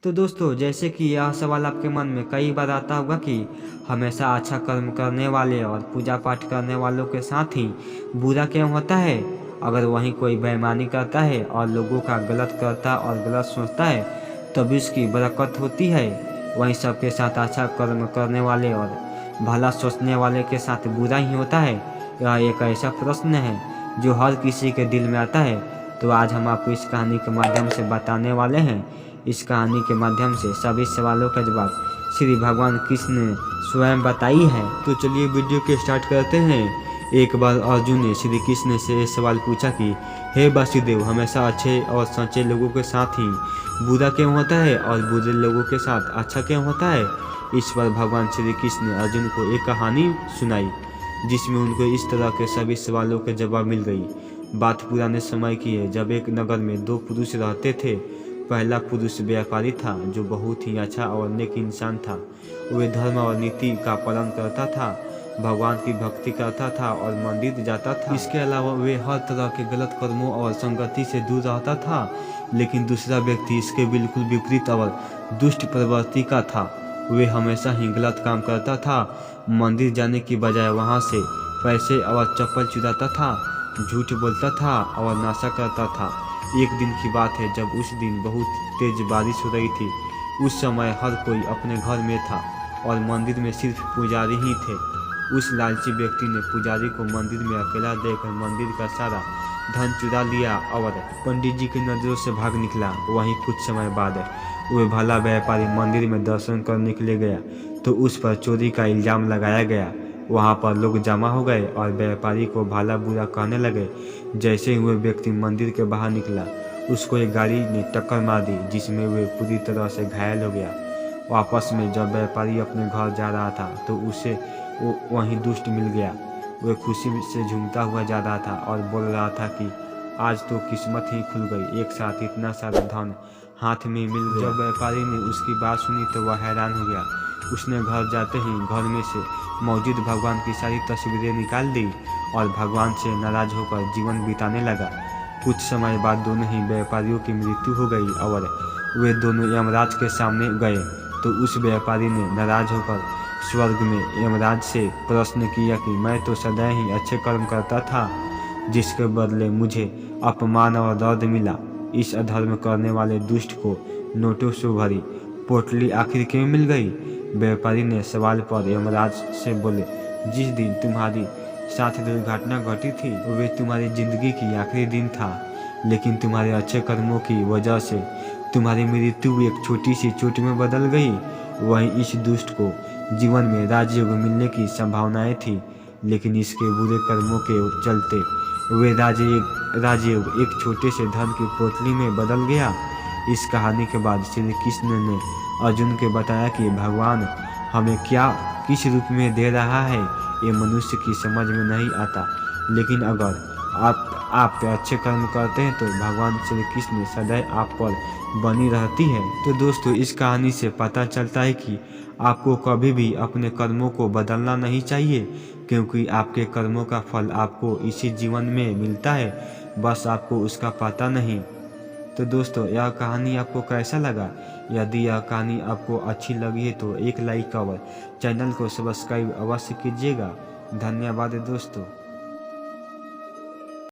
तो दोस्तों, जैसे कि यह सवाल आपके मन में कई बार आता होगा कि हमेशा अच्छा कर्म करने वाले और पूजा पाठ करने वालों के साथ ही बुरा क्यों होता है। अगर वहीं कोई बेईमानी करता है और लोगों का गलत करता और गलत सोचता है तभी उसकी बरकत होती है। वहीं सबके साथ अच्छा कर्म करने वाले और भला सोचने वाले के साथ बुरा ही होता है। यह एक ऐसा प्रश्न है जो हर किसी के दिल में आता है। तो आज हम आपको इस कहानी के माध्यम से बताने वाले हैं। इस कहानी के माध्यम से सभी सवालों का जवाब श्री भगवान कृष्ण ने स्वयं बताई है। तो चलिए वीडियो के स्टार्ट करते हैं। एक बार अर्जुन ने श्री कृष्ण से ये सवाल पूछा कि हे वासुदेव, हमेशा अच्छे और सच्चे लोगों के साथ ही बुरा क्यों होता है और बुरे लोगों के साथ अच्छा क्यों होता है। इस पर भगवान श्री कृष्ण ने अर्जुन को एक कहानी सुनाई जिसमें उनको इस तरह के सभी सवालों के जवाब मिल गई। बात पुराने समय की है, जब एक नगर में दो पुरुष रहते थे। पहला पुरुष व्यापारी था जो बहुत ही अच्छा और नेक इंसान था। वह धर्म और नीति का पालन करता था, भगवान की भक्ति करता था और मंदिर जाता था। इसके अलावा वे हर तरह के गलत कर्मों और संगति से दूर रहता था। लेकिन दूसरा व्यक्ति इसके बिल्कुल विपरीत और दुष्ट प्रवृत्ति का था। वे हमेशा ही गलत काम करता था, मंदिर जाने की बजाय वहाँ से पैसे और चप्पल चुराता था, झूठ बोलता था और नशा करता था। एक दिन की बात है जब उस दिन बहुत तेज बारिश हो रही थी। उस समय हर कोई अपने घर में था और मंदिर में सिर्फ पुजारी ही थे। उस लालची व्यक्ति ने पुजारी को मंदिर में अकेला देखकर मंदिर का सारा धन चुरा लिया और पंडित जी की नजरों से भाग निकला। वहीं कुछ समय बाद वह भला व्यापारी मंदिर में दर्शन करने के लिए गया तो उस पर चोरी का इल्जाम लगाया गया। वहां पर लोग जमा हो गए और व्यापारी को भला बुरा कहने लगे। जैसे ही वह व्यक्ति मंदिर के बाहर निकला उसको एक गाड़ी ने टक्कर मार दी जिसमें वह पूरी तरह से घायल हो गया। वापस में जब व्यापारी अपने घर जा रहा था तो उसे वो वहीं दुष्ट मिल गया। वह खुशी से झूमता हुआ जा रहा था और बोल रहा था कि आज तो किस्मत ही खुल गई, एक साथ इतना सारा धन हाथ में मिल गया। जब व्यापारी ने उसकी बात सुनी तो वह हैरान हो गया। उसने घर जाते ही घर में से मौजूद भगवान की सारी तस्वीरें निकाल दी और भगवान से नाराज होकर जीवन बिताने लगा। कुछ समय बाद दोनों ही व्यापारियों की मृत्यु हो गई और वे दोनों यमराज के सामने गए तो उस व्यापारी ने नाराज होकर स्वर्ग में यमराज से प्रश्न किया कि मैं तो सदा ही अच्छे कर्म करता था, जिसके बदले मुझे अपमान और दर्द मिला। इस अधर्म करने वाले दुष्ट को नोटों से भरी पोटली आखिर क्यों मिल गई। व्यापारी ने सवाल पर यमराज से बोले, जिस दिन तुम्हारी साथ दुर्घटना घटी थी वे तुम्हारी जिंदगी की आखिरी दिन था, लेकिन तुम्हारे अच्छे कर्मों की वजह से तुम्हारी मृत्यु एक छोटी सी चोट में बदल गई। वहीं इस दुष्ट को जीवन में राजयोग मिलने की संभावनाएं थी, लेकिन इसके बुरे कर्मों के चलते वे राजयोग एक छोटे से धन की पोटली में बदल गया। इस कहानी के बाद श्री कृष्ण ने अर्जुन के बताया कि भगवान हमें क्या किस रूप में दे रहा है ये मनुष्य की समझ में नहीं आता, लेकिन अगर आप अच्छे कर्म करते हैं तो भगवान श्री कृष्ण सदैव आप पर बनी रहती है। तो दोस्तों, इस कहानी से पता चलता है कि आपको कभी भी अपने कर्मों को बदलना नहीं चाहिए, क्योंकि आपके कर्मों का फल आपको इसी जीवन में मिलता है, बस आपको उसका पता नहीं। तो दोस्तों, यह कहानी आपको कैसा लगा? यदि यह कहानी आपको अच्छी लगी है तो एक लाइक और चैनल को सब्सक्राइब अवश्य कीजिएगा। धन्यवाद दोस्तों।